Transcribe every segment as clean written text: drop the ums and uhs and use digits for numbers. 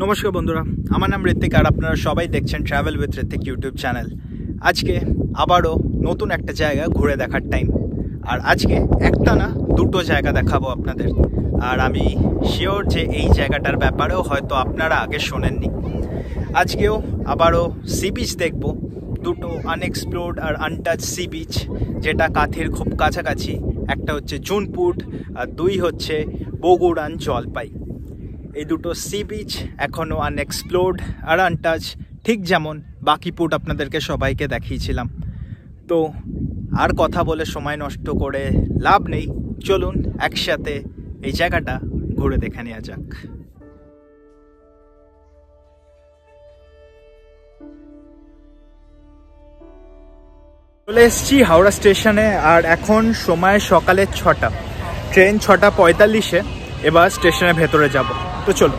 নমস্কার বন্ধুরা, আমার নাম ঋত্বিক আর আপনারা সবাই দেখছেন travel with Ritwik YouTube channel. আজকে আবারও নতুন একটা জায়গা ঘুরে দেখার টাইম। আর আজকে একটা না দুটো জায়গা দেখাবো আপনাদের। আর আমি শিওর যে এই জায়গাটার ব্যাপারেও হয়তো আপনারা আগে শোনেননি। আজকেও আবারও সি বিচ দেখব, দুটো আনএক্সপ্লোর্ড আর আনটাচ সি বিচ, যেটা কাঁথির খুব কাছাকাছি। একটা হচ্ছে জুনপুট আর দুই হচ্ছে বগুড়ান জলপাই। এই দুটো সি বিচ এখনও আনএক্সপ্লোর্ড আর আনটাচ, ঠিক যেমন বাকিপুট আপনাদেরকে সবাইকে দেখিয়েছিলাম। তো আর কথা বলে সময় নষ্ট করে লাভ নেই, চলুন একসাথে এই জায়গাটা ঘুরে দেখে নেওয়া যাক। চলে এসেছি হাওড়া স্টেশনে আর এখন সময় সকালে 6টা, ট্রেন 6:45-এ। এবার স্টেশনের ভেতরে যাব, তো চলো।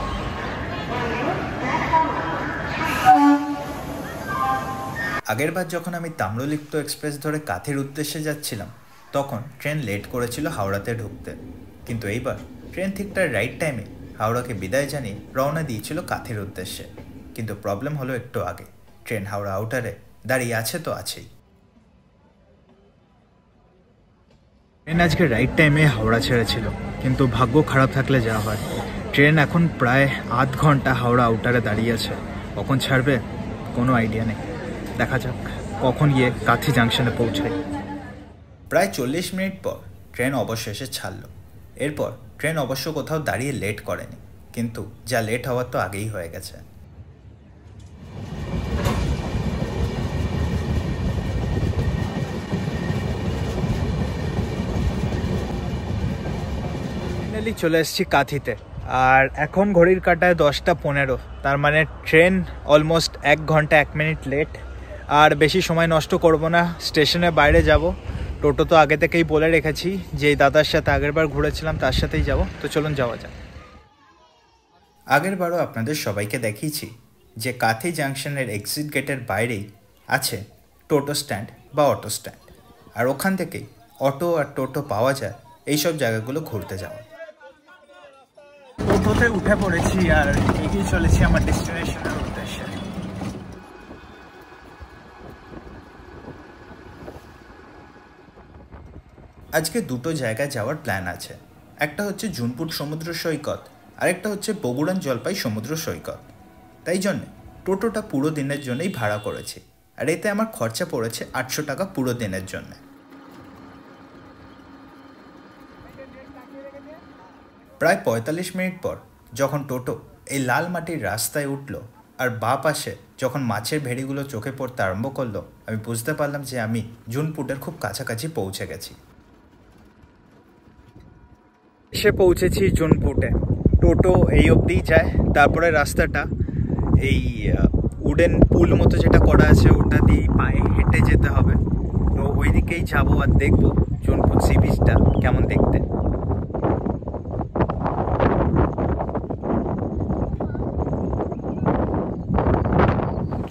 আগেরবার যখন আমি তাম্রলিপ্ত এক্সপ্রেস ধরে কাঁথির উদ্দেশ্যে যাচ্ছিলাম, তখন ট্রেন লেট করেছিল হাওড়াতে ঢুকতে। কিন্তু এইবার ট্রেন ঠিক তার রাইট টাইমে হাওড়াকে বিদায় জানিয়ে রওনা দিয়েছিল কাঁথির উদ্দেশ্যে। কিন্তু প্রবলেম হলো একটু আগে, ট্রেন হাওড়া আউটারে দাঁড়িয়ে আছে তো আছেই। ট্রেন আজকে রাইট টাইমে হাওড়া ছেড়েছিল, কিন্তু ভাগ্য খারাপ থাকলে যা হয়। ট্রেন এখন প্রায় আধ ঘন্টা হাওড়া আউটারে দাঁড়িয়ে আছে। কখন ছাড়বে কোনো আইডিয়া নেই। দেখা যাক কখন গিয়ে কাঁথি জাংশনে পৌঁছাই। প্রায় 40 মিনিট পর ট্রেন অবশেষে ছাড়লো। এরপর ট্রেন অবশ্য কোথাও দাঁড়িয়ে লেট করেনি, কিন্তু যা লেট হওয়ার তো আগেই হয়ে গেছে। ফাইনালি চলে এসেছি কাঁথিতে, আর এখন ঘড়ির কাঁটায় 10:15। তার মানে ট্রেন অলমোস্ট 1 ঘন্টা 1 মিনিট লেট। আর বেশি সময় নষ্ট করব না, স্টেশনের বাইরে যাব। টোটো তো আগে থেকেই বলে রেখেছি যে দাদার সাথে আগেরবার ঘুরেছিলাম তার সাথেই যাব, তো চলুন যাওয়া যাক। আগেরবারও আপনাদের সবাইকে দেখিয়েছি যে কাঁথি জাংশনের এক্সিট গেটের বাইরেই আছে টোটো স্ট্যান্ড বা অটো স্ট্যান্ড, আর ওখান থেকেই অটো আর টোটো পাওয়া যায় এইসব জায়গাগুলো ঘুরতে যাওয়া। টোটোতে উঠে পড়েছি আর এগিয়ে চলেছি আমার ডেস্টিনেশনের উদ্দেশ্যে। আজকে দুটো জায়গায় যাওয়ার প্ল্যান আছে। একটা হচ্ছে জুনপুট সমুদ্র সৈকত, আরেকটা হচ্ছে বগুড়ান জলপাই সমুদ্র সৈকত। তাই জন্যে টোটোটা পুরো দিনের জন্যই ভাড়া করেছি, আর এতে আমার খরচা পড়েছে 800 টাকা পুরো দিনের জন্যে। প্রায় 45 মিনিট পর যখন টোটো এই লাল মাটির রাস্তায় উঠল আর বাঁ পাশে যখন মাছের ভেড়িগুলো চোখে পড়তে আরম্ভ করলো, আমি বুঝতে পারলাম যে আমি জুনপুটের খুব কাছাকাছি পৌঁছে গেছি। এসে পৌঁছেছি জুনপুটে। টোটো এই অবধিই যায়, তারপরে রাস্তাটা এই উডেন পুল মতো যেটা করা আছে ওটা দিয়ে পায়ে হেঁটে যেতে হবে। তো ওই দিকেই যাবো আর দেখবো জুনপুট সি বিচটা কেমন দেখতে।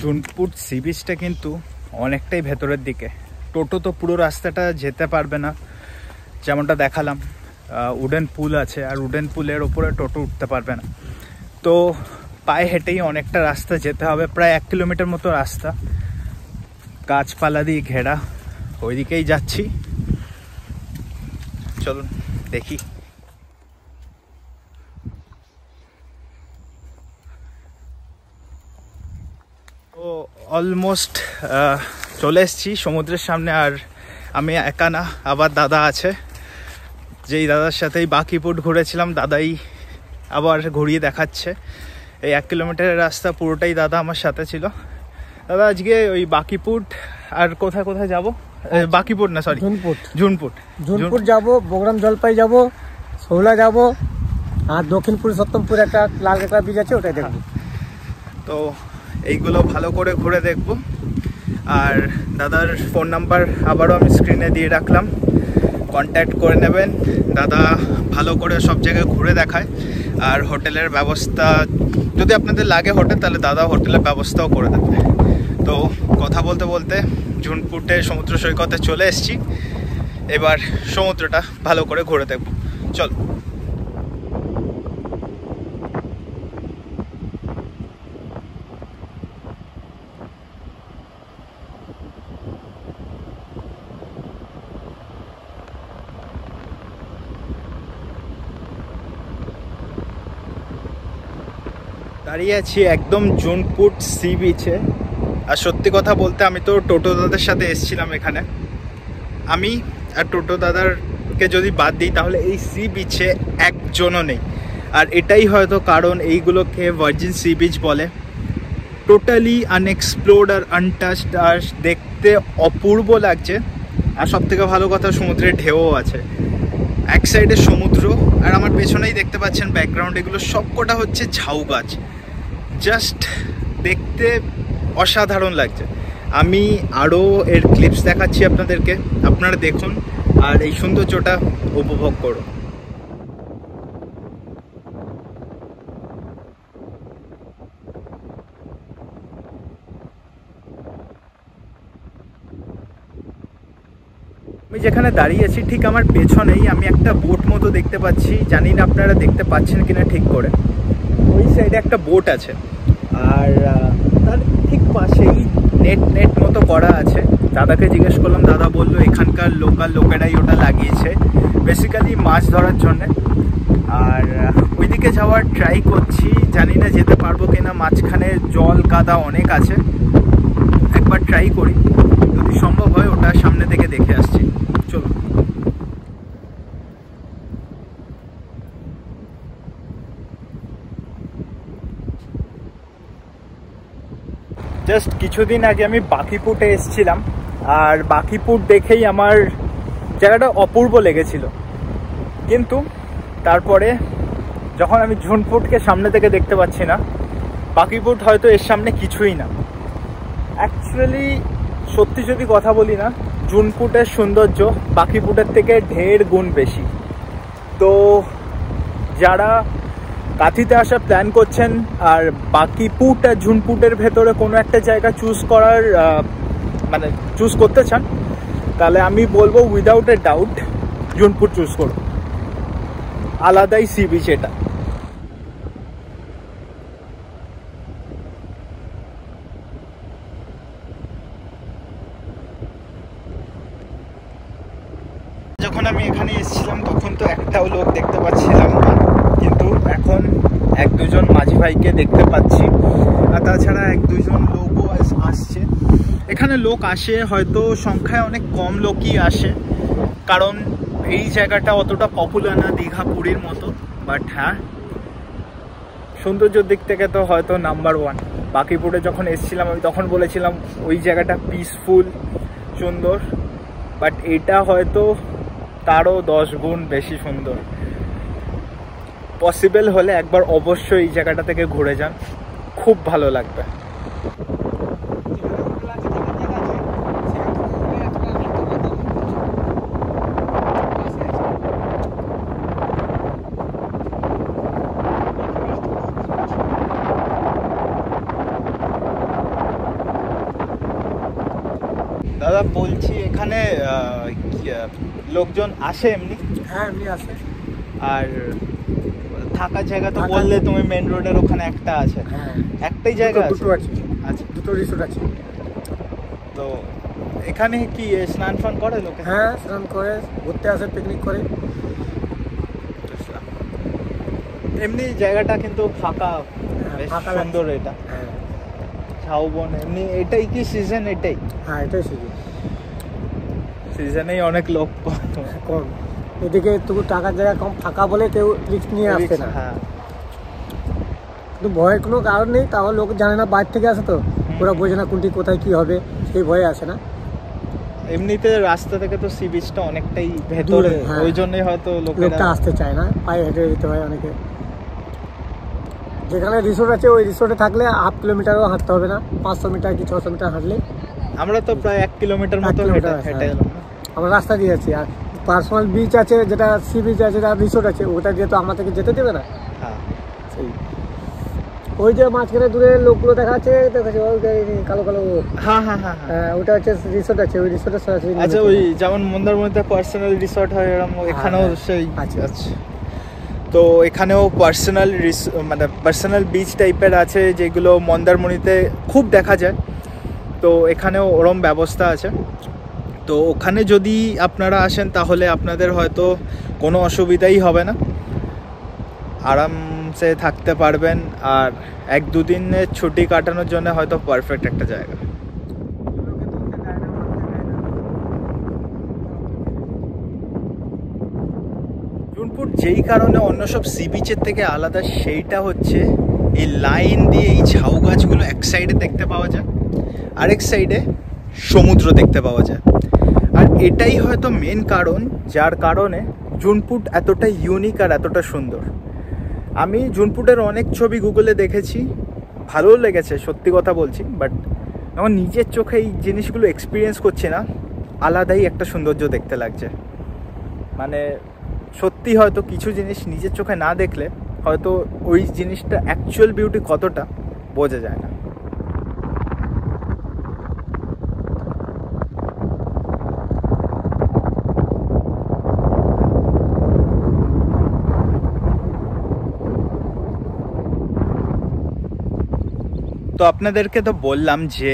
জুনপুট সি বিচটা কিন্তু অনেকটাই ভেতরের দিকে। টোটো তো পুরো রাস্তাটা যেতে পারবে না, যেমনটা দেখালাম উডেন পুল আছে, আর উডেন পুলের ওপরে টোটো উঠতে পারবে না। তো পায়ে হেঁটেই অনেকটা রাস্তা যেতে হবে, প্রায় 1 কিলোমিটার মতো রাস্তা, গাছপালা দিয়ে ঘেরা। ওইদিকেই যাচ্ছি, চলুন দেখি। তো অলমোস্ট চলে এসেছি সমুদ্রের সামনে। আর আমি একা না, আবার দাদা আছে, যেই দাদার সাথেই বাকিপুট ঘুরেছিলাম দাদাই আবার ঘুরিয়ে দেখাচ্ছে। এই 1 কিলোমিটারের রাস্তা পুরোটাই দাদা আমার সাথে ছিল। দাদা আজকে ওই বাকিপুট আর কোথায় কোথায় যাব? বাকিপুট না, সরি, জুনপুট যাব, বগুড়ান জলপাই যাব, শৌলা যাব, আর দক্ষিণপুর সপ্তমপুর একটা লাল কাঁকড়া বীজ আছে, ওটাই দেখব। তো এইগুলো ভালো করে ঘুরে দেখব। আর দাদার ফোন নাম্বার আবারও আমি স্ক্রিনে দিয়ে রাখলাম, কন্ট্যাক্ট করে নেবেন। দাদা ভালো করে সব জায়গায় ঘুরে দেখায়। আর হোটেলের ব্যবস্থা যদি আপনাদের লাগে হোটেল, তাহলে দাদা হোটেলের ব্যবস্থাও করে দেবে। তো কথা বলতে বলতে জুনপুটে সমুদ্র সৈকতে চলে এসেছি। এবার সমুদ্রটা ভালো করে ঘুরে দেখব, চল। দাঁড়িয়ে আছি একদম জুনপুট সি বিচে। আর সত্যি কথা বলতে আমি তো টোটো দাদার সাথে এসেছিলাম এখানে। আমি আর টোটো দাদারকে যদি বাদ দিই তাহলে এই সি বিচে একজনও নেই। আর এটাই হয়তো কারণ এইগুলোকে ভার্জিন সি বিচ বলে। টোটালি আনএক্সপ্লোর্ড আর আনটাচড, আর দেখতে অপূর্ব লাগছে। আর সবথেকে ভালো কথা, সমুদ্রের ঢেউও আছে। এক সাইডে সমুদ্র, আর আমার পেছনেই দেখতে পাচ্ছেন ব্যাকগ্রাউন্ড, এগুলো সবকটা হচ্ছে ঝাউ গাছ। জাস্ট দেখতে অসাধারণ লাগছে। আমি আরও এর ক্লিপস দেখাচ্ছি আপনাদেরকে, আপনারা দেখুন আর এই সৌন্দর্যটা উপভোগ করুন। আমি যেখানে দাঁড়িয়ে আছি ঠিক আমার পেছনেই আমি একটা বোট মতো দেখতে পাচ্ছি, জানি না আপনারা দেখতে পাচ্ছেন কিনা ঠিক করে। ওই সাইডে একটা বোট আছে, আর তার ঠিক পাশেই নেট মতো করা আছে। দাদাকে জিজ্ঞেস করলাম, দাদা বললো এখানকার লোকাল লোকেরাই ওটা লাগিয়েছে বেসিক্যালি মাছ ধরার জন্যে। আর ওইদিকে যাওয়ার ট্রাই করছি, জানি না যেতে পারবো কিনা। মাঝখানে জল কাদা অনেক আছে, একবার ট্রাই করি, যদি সম্ভব হয় ওটা সামনে থেকে দেখে আসছি। চলো। জাস্ট কিছুদিন আগে আমি বাকিপুটে এসেছিলাম, আর বাকিপুট দেখেই আমার জায়গাটা অপূর্ব লেগেছিল। কিন্তু তারপরে যখন আমি জুনপুটকে সামনে থেকে দেখতে পাচ্ছি না, বাকিপুট হয়তো এর সামনে কিছুই না। অ্যাকচুয়ালি সত্যি যদি কথা বলি না, জুনপুটের সৌন্দর্য বাকিপুটের থেকে 1.5 গুণ বেশি। তো যারা কাঁথিতে আসার প্ল্যান করছেন আর বাকিপুট আর জুনপুটের ভেতরে কোনো একটা জায়গা চুজ করতে চান, তাহলে আমি বলবো without a doubt Junput choose করুন। আলাদাই সি বিচ এটা। যখন আমি এখানে এসেছিলাম তখন তো একটাও লোক দেখতে পাচ্ছিলাম না, কিন্তু এখন 1-2 মাঝি ভাইকে দেখতে পাচ্ছি। আর তাছাড়া 1-2 লোকও আসছে। এখানে লোক আসে, হয়তো সংখ্যায় অনেক কম লোকই আসে, কারণ এই জায়গাটা অতটা পপুলার না দীঘা পুরীর মতো। বাট হ্যাঁ, সৌন্দর্যের দিক থেকে তো হয়তো নাম্বার 1। বাকিপুরে যখন এসেছিলাম আমি তখন বলেছিলাম ওই জায়গাটা পিসফুল সুন্দর, বাট এটা হয়তো তারও 10 গুণ বেশি সুন্দর। পসিবল হলে একবার অবশ্যই এই জায়গাটা থেকে ঘুরে যান, খুব ভালো লাগবে। দাদা বলছি এখানে লোকজন আসে এমনি? হ্যাঁ, এমনি আসে। আর থাকার জায়গা তো বললে তুমি মেন রোডের ওখানে একটা আছে। হ্যাঁ, একটাই জায়গা আছে? দুটো আছে। আচ্ছা, দুটো রিসোর্ট আছে। তো এখানে কি স্নান ফান করে লোকে? হ্যাঁ, স্নান করে, ঘুরতে আসে, পিকনিক করে। এমনি জায়গাটা কিন্তু ফাঁকা, বেশ ফাঁকা সুন্দর। এটা হ্যাঁ, ঝাউবন এমনি। এটাই কি সিজন? এটাই হ্যাঁ, এটাই সিজন। সিজনেই অনেক লোক কম। এদিকে তবু টাকার জায়গা কম, ফাঁকা বলে কেউ রিস্ক নিয়ে আসছে না। হ্যাঁ, কিন্তু ভয়ের কোনো কারণ নেই। তাহলে লোক জানে না, বাইরে থেকে আসে তো ওরা বোঝে না কোনটি কোথায় কি হবে, সেই ভয়ে আসে না। এমনিতে রাস্তা থেকে তো সি বিচটা অনেকটাই ভেতরে, হ্যাঁ। ওই জন্যই হয়তো লোকটা আসতে চায় না, পায়ে হেঁটে যেতে হয় অনেকে। যেখানে রিসোর্ট আছে ওই রিসোর্টে থাকলে 1/2 কিলোমিটারও হাঁটতে হবে না, 500 মিটার কি 600 মিটার হাঁটলে। আমরা তো প্রায় 1 কিলোমিটার মতো হেঁটে এলাম। আমরা রাস্তা দিয়ে যাচ্ছি। আর পার্সোনাল বিচ আছে, যেটা সি বিচ আছে, যেটা রিসোর্ট আছে, ওটা যেহেতু আমাদেরকে যেতে দেবে না। হ্যাঁ, সেই ওই যে মাঝখানে দূরে লোকগুলো দেখাচ্ছে, ওই কালো কালো। হ্যাঁ হ্যাঁ হ্যাঁ হ্যাঁ, ওটা হচ্ছে রিসোর্ট আছে, ওই রিসোর্টে সরাসরি। আচ্ছা, ওই যেমন মন্দারমণিতে পার্সোনাল রিসোর্ট হয় এরকম এখানেও সেই আচ্ছা। তো এখানেও পার্সোনাল বিচ টাইপের আছে, যেগুলো মন্দারমণিতে খুব দেখা যায়। তো এখানেও ওরম ব্যবস্থা আছে। তো ওখানে যদি আপনারা আসেন তাহলে আপনাদের হয়তো কোনো অসুবিধাই হবে না, আরাম আরামসে থাকতে পারবেন, আর 1-2 দিনের ছুটি কাটানোর জন্য হয়তো পারফেক্ট একটা জায়গা। জুনপুট যেই কারণে অন্য সব সি বিচের থেকে আলাদা, সেইটা হচ্ছে এই লাইন দিয়ে এই ঝাউ গাছগুলো এক সাইডে দেখতে পাওয়া যায়, আরেক সাইডে সমুদ্র দেখতে পাওয়া যায়। আর এটাই হয়তো মেন কারণ যার কারণে জুনপুট এতটা ইউনিক আর এতটা সুন্দর। আমি জুনপুটের অনেক ছবি গুগলে দেখেছি, ভালোও লেগেছে, সত্যি কথা বলছি, বাট আমার নিজের চোখে এই জিনিসগুলো এক্সপিরিয়েন্স করছি না, আলাদাই একটা সৌন্দর্য দেখতে লাগছে। মানে সত্যি হয়তো কিছু জিনিস নিজের চোখে না দেখলে হয়তো ওই জিনিসটা অ্যাকচুয়াল বিউটি কতটা বোঝা যায় না। তো আপনাদেরকে তো বললাম যে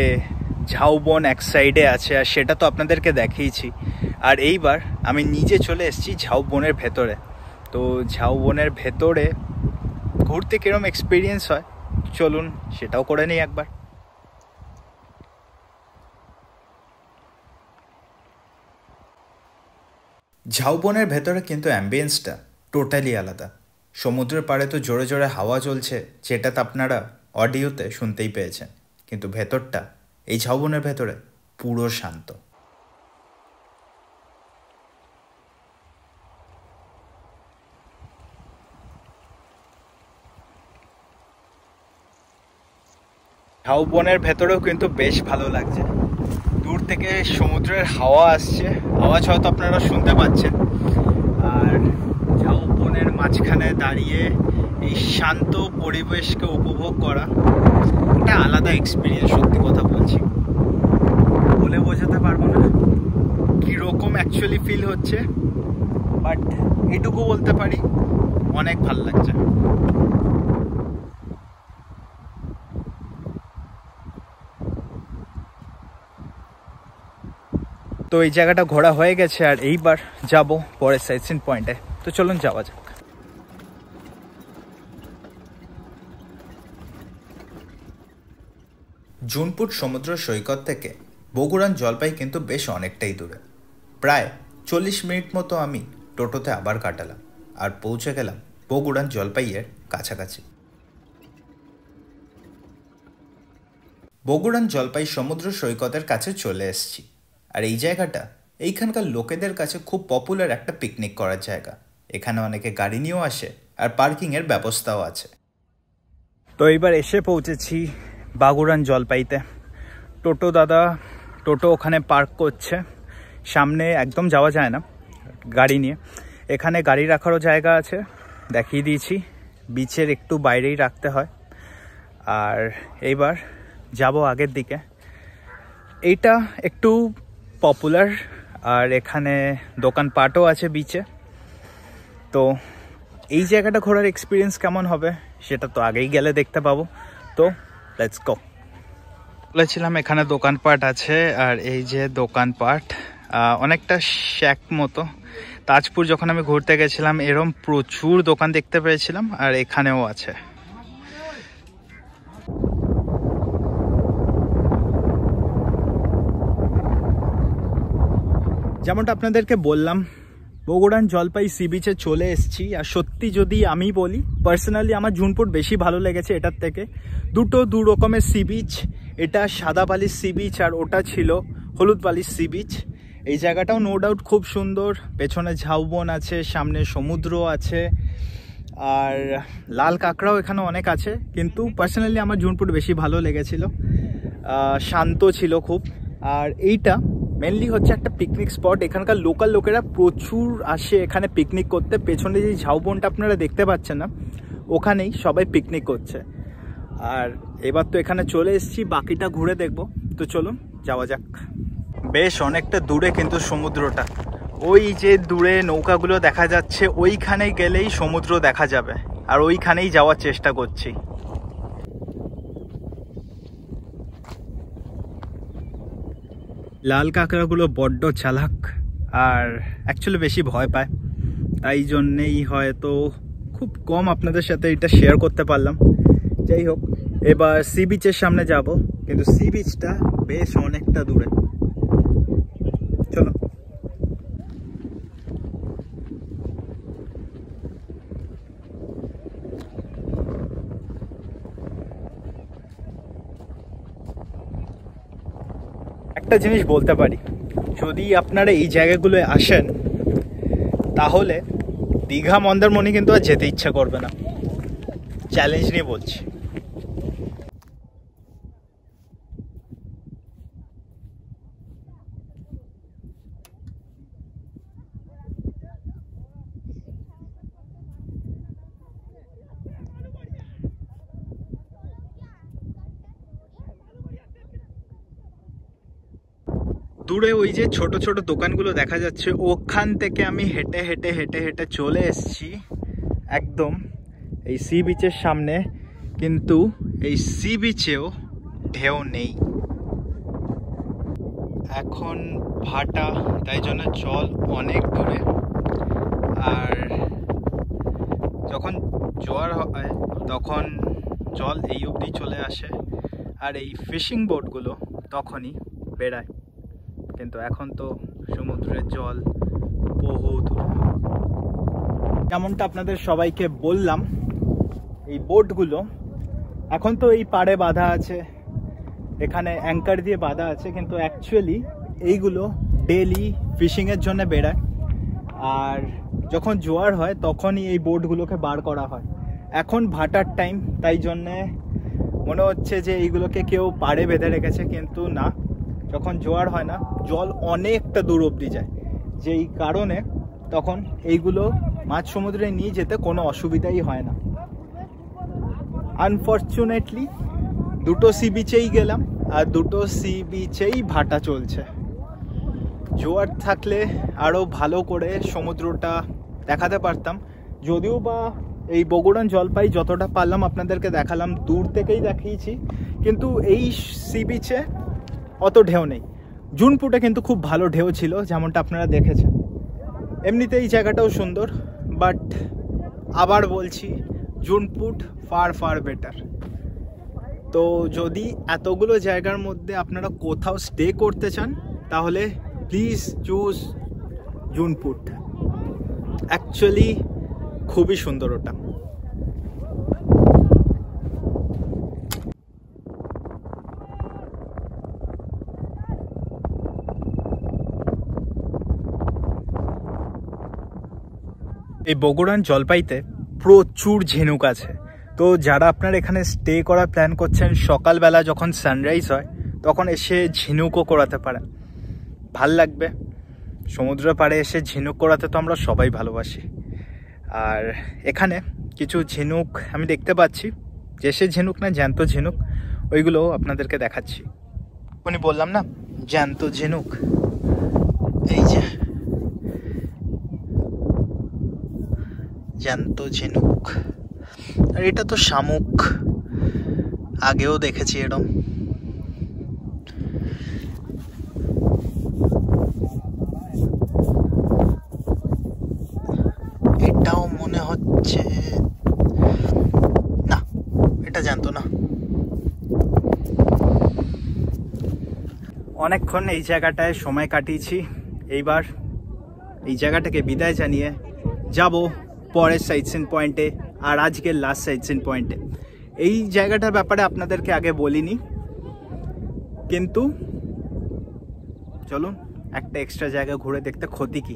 ঝাউবন এক সাইডে আছে, আর সেটা তো আপনাদেরকে দেখিয়েছি। আর এইবার আমি নিজে চলে এসেছি ঝাউবনের ভেতরে। তো ঝাউবনের ভেতরে ঘুরতে কিরম এক্সপিরিয়েন্স হয় চলুন সেটাও করে নিই একবার। ঝাউবনের ভেতরে কিন্তু অ্যাম্বিয়েন্সটা টোটালি আলাদা। সমুদ্রের পাড়ে তো জোরে জোরে হাওয়া চলছে, যেটা তো আপনারা অডিওতে শুনতেই পেয়েছেন, কিন্তু ভেতরটা এই ঝাউবনের ভেতরে পুরো শান্ত। ঝাউবনের ভেতরেও কিন্তু বেশ ভালো লাগছে, দূর থেকে সমুদ্রের হাওয়া আসছে, আওয়াজ হয়তো আপনারা শুনতে পাচ্ছেন। আর ঝাউবনের মাঝখানে দাঁড়িয়ে এই শান্ত পরিবেশকে উপভোগ করা একটা আলাদা এক্সপিরিয়েন্স, সত্যি কথা বলছি, বলে বোঝাতে পারবো না কীরকম অ্যাকচুয়ালি ফিল হচ্ছে, বাট এটুকু বলতে পারি অনেক ভালো লাগছে। তো এই জায়গাটা ঘোরা হয়ে গেছে, আর এইবার যাব পরের সাইট সিন পয়েন্টে। তো চলুন যাওয়া যাক। জুনপুট সমুদ্র সৈকত থেকে বগুড়ান জলপাই কিন্তু বেশ অনেকটাই দূরে, প্রায় 40 মিনিট মতো আমি টোটোতে আবার কাটালাম, আর পৌঁছে গেলাম বগুড়ান জলপাইয়ের কাছাকাছি। বগুড়ান জলপাই সমুদ্র সৈকতের কাছে চলে এসেছি। আর এই জায়গাটা এইখানকার লোকেদের কাছে খুব পপুলার একটা পিকনিক করার জায়গা। এখানে অনেকে গাড়ি নিয়েও আসে, আর পার্কিংয়ের ব্যবস্থাও আছে। তো এইবার এসে পৌঁছেছি বাগুড়ান জলপাইতে। টোটো দাদা টোটো ওখানে পার্ক করছে, সামনে একদম যাওয়া যায় না গাড়ি নিয়ে, এখানে গাড়ি রাখারও জায়গা আছে, দেখিয়ে দিয়েছি, বিচের একটু বাইরেই রাখতে হয়। আর এইবার যাব আগের দিকে। এইটা একটু পপুলার, আর এখানে দোকানপাটও আছে বিচে। তো এই জায়গাটা ঘোরার এক্সপিরিয়েন্স কেমন হবে সেটা তো আগেই গেলে দেখতে পাবো। তো লেটস গো। বলেছিলাম এখানে দোকানপাট আছে, আর এই যে দোকানপাট অনেকটা শ্যাক মতো। তাজপুর যখন আমি ঘুরতে গেছিলাম এরম প্রচুর দোকান দেখতে পেয়েছিলাম, আর এখানেও আছে। যেমনটা আপনাদেরকে বললাম, বগুড়ান জলপাই সি বিচে চলে এসেছি। আর সত্যি যদি আমি বলি, পার্সোনালি আমার জুনপুট বেশি ভালো লেগেছে এটার থেকে। দুটো দু রকমের সি বিচ, এটা সাদা বালির সি বিচ আর ওটা ছিল হলুদ বালির সি বিচ। এই জায়গাটাও নো ডাউট খুব সুন্দর, পেছনে ঝাউবন আছে, সামনে সমুদ্র আছে, আর লাল কাঁকড়াও এখানে অনেক আছে। কিন্তু পার্সোনালি আমার জুনপুট বেশি ভালো লেগেছিল, শান্ত ছিল খুব। আর এইটা মেনলি হচ্ছে একটা পিকনিক স্পট, এখানকার লোকাল লোকেরা প্রচুর আসে এখানে পিকনিক করতে। পেছনে যে ঝাউবনটা আপনারা দেখতে পাচ্ছেন না, ওখানেই সবাই পিকনিক করছে। আর এবার তো এখানে চলে এসেছি, বাকিটা ঘুরে দেখব। তো চলুন যাওয়া যাক। বেশ অনেকটা দূরে কিন্তু সমুদ্রটা, ওই যে দূরে নৌকাগুলো দেখা যাচ্ছে, ওইখানে গেলেই সমুদ্র দেখা যাবে, আর ওইখানেই যাওয়ার চেষ্টা করছি। লাল কাঁকড়াগুলো বড্ড চালাক, আর অ্যাকচুয়ালি বেশি ভয় পায়, তাই জন্যেই হয়তো খুব কম আপনাদের সাথে এটা শেয়ার করতে পারলাম। যাই হোক, এবার সি বিচের সামনে যাব, কিন্তু সি বিচটা বেশ অনেকটা দূরে। চলো। একটা জিনিস বলতে পারি, যদি আপনারা এই জায়গাগুলোয় আসেন তাহলে দীঘা মন্দারমণি কিন্তু আর যেতে ইচ্ছা করবে না, চ্যালেঞ্জ নিয়ে বলছি। দূরে ওই যে ছোট ছোট দোকানগুলো দেখা যাচ্ছে, ওখান থেকে আমি হেঁটে হেঁটে হেঁটে হেঁটে চলে এসেছি একদম এই সি বিচের সামনে। কিন্তু এই সি বিচেও ঢেউ নেই এখন, ভাটা, তাই জন্য জল অনেক দূরে। আর যখন জোয়ার হয় তখন জল এই অবধি চলে আসে, আর এই ফিশিং বোটগুলো তখনই বেড়ায়। কিন্তু এখন তো সমুদ্রের জল বহু দূর। যেমনটা আপনাদের সবাইকে বললাম, এই বোটগুলো এখন তো এই পাড়ে বাঁধা আছে, এখানে অ্যাঙ্কার দিয়ে বাঁধা আছে, কিন্তু অ্যাকচুয়ালি এইগুলো ডেলি ফিশিংয়ের জন্য বেড়ায়। আর যখন জোয়ার হয় তখনই এই বোটগুলোকে বার করা হয়। এখন ভাটার টাইম, তাই জন্যে মনে হচ্ছে যে এইগুলোকে কেউ পাড়ে বেঁধে রেখেছে, কিন্তু না, যখন জোয়ার হয় না জল অনেকটা দূর অবধি যায়, যেই কারণে তখন এইগুলো মাঝ সমুদ্রে নিয়ে যেতে কোনো অসুবিধাই হয় না। আনফর্চুনেটলি দুটো সি বিচেই গেলাম, আর দুটো সি বিচেই ভাটা চলছে। জোয়ার থাকলে আরও ভালো করে সমুদ্রটা দেখাতে পারতাম, যদিও বা এই বগুড়ান জলপাই যতটা পারলাম আপনাদেরকে দেখালাম, দূর থেকেই দেখিয়েছি। কিন্তু এই সি বিচে অত ঢেউ নেই। জুনপুটে কিন্তু খুব ভালো ঢেউ ছিল, যেমনটা আপনারা দেখেছেন। এমনিতে এই জায়গাটাও সুন্দর, বাট আবার বলছি, জুনপুট ফার ফার বেটার। তো যদি এতগুলো জায়গার মধ্যে আপনারা কোথাও স্টে করতে চান তাহলে প্লিজ চুজ জুনপুট। অ্যাকচুয়ালি খুবই সুন্দর ওটা। এই বগুড়ান জলপাইতে প্রচুর ঝিনুক আছে। তো যারা আপনারা এখানে স্টে করার প্ল্যান করছেন, সকালবেলা যখন সানরাইজ হয় তখন এসে ঝিনুকও করাতে পারেন, ভাল লাগবে। সমুদ্রের পাড়ে এসে ঝিনুক করাতে তো আমরা সবাই ভালোবাসি। আর এখানে কিছু ঝিনুক আমি দেখতে পাচ্ছি, যে সে ঝিনুক না, জ্যান্ত ঝিনুক, ওইগুলো আপনাদেরকে দেখাচ্ছি। উনি বললাম না জ্যান্ত ঝিনুক, এই যে জ্যান্ত ঝিনুক। আর এটা তো শামুক, আগেও দেখেছি এরকম। এটাও মনে হচ্ছে না, এটা জানতো না। অনেকক্ষণ এই জায়গাটায় সময় কাটিয়েছি, এইবার এই জায়গাটাকে বিদায় জানিয়ে যাব পরের সাইট সিন পয়েন্টে, আর আজকের লাস্ট সাইট সিন পয়েন্টে। এই জায়গাটার ব্যাপারে আপনাদেরকে আগে বলিনি, কিন্তু চলুন একটা এক্সট্রা জায়গা ঘুরে দেখতে ক্ষতি কি।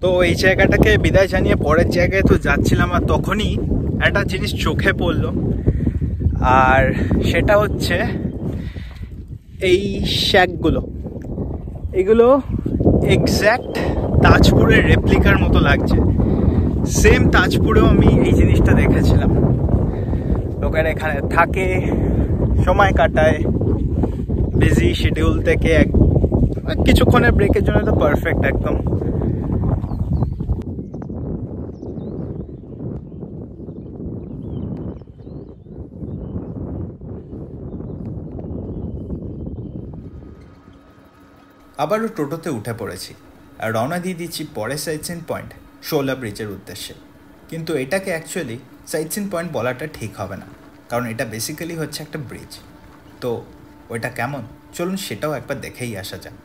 তো এই জায়গাটাকে বিদায় জানিয়ে পরের জায়গায় তো যাচ্ছিলাম, আর তখনই একটা জিনিস চোখে পড়লো, আর সেটা হচ্ছে এই শ্যাকগুলো। এগুলো এক্স্যাক্ট তাজপুরের রেপ্লিকার মতো লাগছে। সেম তাজপুরেও আমি এই জিনিসটা দেখেছিলাম। লোকেরা এখানে থাকে, সময় কাটায়, বিজি শিডিউল থেকে কিছুক্ষণের ব্রেকের জন্য তো পারফেক্ট একদম। আবারও টোটোতে উঠে পড়েছি আর রওনা দিয়ে দিচ্ছি পরের সাইট সিন পয়েন্ট শোলা ব্রিজের উদ্দেশ্যে। কিন্তু এটাকে অ্যাকচুয়ালি সাইট সিন পয়েন্ট বলাটা ঠিক হবে না, কারণ এটা বেসিক্যালি হচ্ছে একটা ব্রিজ। তো ওইটা কেমন চলুন সেটাও একবার দেখেই আসা যাক।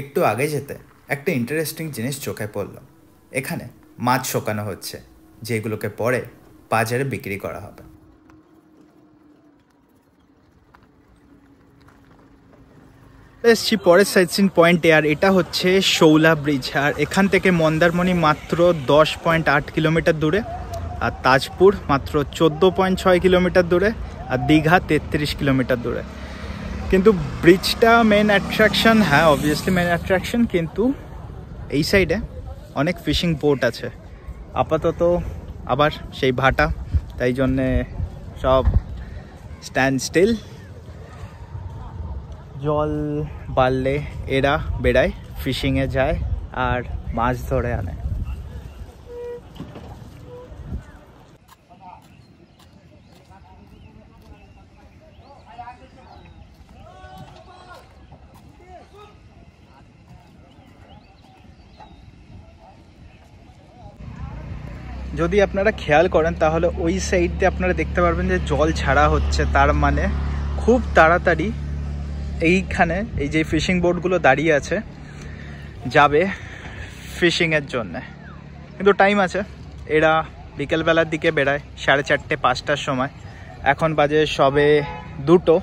একটু আগে যেতে একটা ইন্টারেস্টিং জিনিস চোখে পড়ল। এখানে মাছ শোকানো হচ্ছে, যেগুলোকে পরে বাজারে বিক্রি করা হবে। এসছি পরের সাইট সিন পয়েন্টে, আর এটা হচ্ছে শৌলা ব্রিজ। আর এখান থেকে মন্দারমণি মাত্র 10.8 কিলোমিটার দূরে, আর তাজপুর মাত্র 14.6 কিলোমিটার দূরে, আর দীঘা 33 কিলোমিটার দূরে। কিন্তু ব্রিজটা মেন অ্যাট্রাকশন, হ্যাঁ অবভিয়াসলি মেন অ্যাট্রাকশন, কিন্তু এই সাইডে অনেক ফিশিং বোট আছে। আপাতত আবার সেই ভাটা, তাই জন্যে সব স্ট্যান্ড স্টিল। জল বাড়লে এরা বেড়ায়, ফিশিংয়ে যায় আর মাছ ধরে আনে। যদি আপনারা খেয়াল করেন তাহলে ওই সাইড দিয়ে আপনারা দেখতে পারবেন যে জল ছাড়া হচ্ছে, তার মানে খুব তাড়াতাড়ি এইখানে এই যে ফিশিং বোটগুলো দাঁড়িয়ে আছে যাবে ফিশিংয়ের জন্যে। কিন্তু টাইম আছে, এরা বিকেলবেলার দিকে বেড়ায় 4:30 5টার সময়। এখন বাজে সবে 2টো,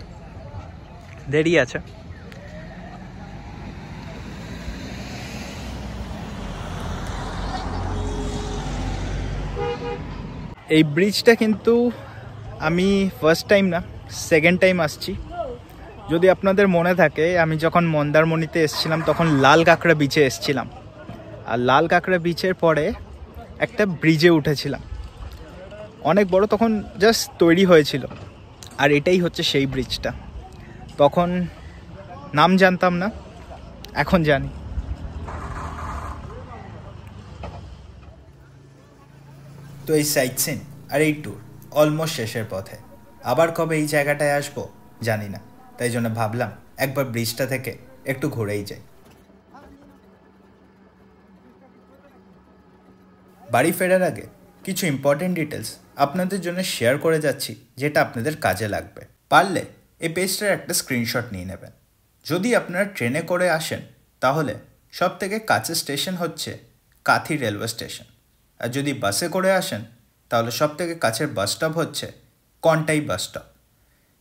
দেরি আছে। এই ব্রিজটা কিন্তু আমি ফার্স্ট টাইম না, সেকেন্ড টাইম আসছি। যদি আপনাদের মনে থাকে, আমি যখন মন্দারমণিতে এসেছিলাম তখন লাল কাঁকড়া বিচে এসেছিলাম, আর লাল কাঁকড়া বিচের পরে একটা ব্রিজে উঠেছিলাম, অনেক বড়, তখন জাস্ট তৈরি হয়েছিল। আর এটাই হচ্ছে সেই ব্রিজটা। তখন নাম জানতাম না, এখন জানি। তো এই সাইট সিন আর এই ট্যুর অলমোস্ট শেষের পথে। আবার কবে এই জায়গাটায় আসবো জানি না, তাই জন্য ভাবলাম একবার ব্রিজটা থেকে একটু ঘুরেই যাই। বাড়ি ফেরার আগে কিছু ইম্পর্টেন্ট ডিটেলস আপনাদের জন্য শেয়ার করে যাচ্ছি, যেটা আপনাদের কাজে লাগবে। পারলে এই পেজটার একটা স্ক্রিনশট নিয়ে নেবেন। যদি আপনারা ট্রেনে করে আসেন তাহলে সব থেকে কাছের স্টেশন হচ্ছে কাথি রেলওয়ে স্টেশন, আর যদি বাসে করে আসেন তাহলে সব থেকে কাছের বাস স্টপ হচ্ছে কন্টাই বাস স্টপ।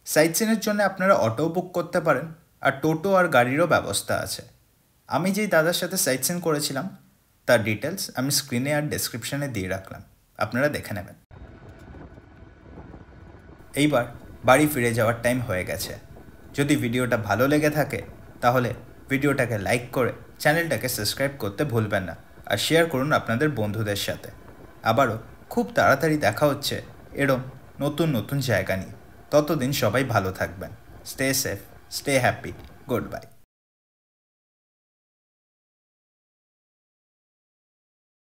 সাইট সিনের জন্য আপনারা অটো বুক করতে পারেন, আর টোটো আর গাড়িরও ব্যবস্থা আছে। আমি যেই দাদার সাথে সাইট সিন করেছিলাম তার ডিটেলস আমি স্ক্রিনে আর ডেসক্রিপশানে দিয়ে রাখলাম, আপনারা দেখে নেবেন। এইবার বাড়ি ফিরে যাওয়ার টাইম হয়ে গেছে। যদি ভিডিওটা ভালো লেগে থাকে তাহলে ভিডিওটাকে লাইক করে চ্যানেলটাকে সাবস্ক্রাইব করতে ভুলবেন না, আর শেয়ার করুন আপনাদের বন্ধুদের সাথে। আবারও খুব তাড়াতাড়ি দেখা হচ্ছে এরম নতুন নতুন জায়গা নিয়ে। ততদিন সবাই ভালো থাকবেন। Stay safe, stay happy, good bye.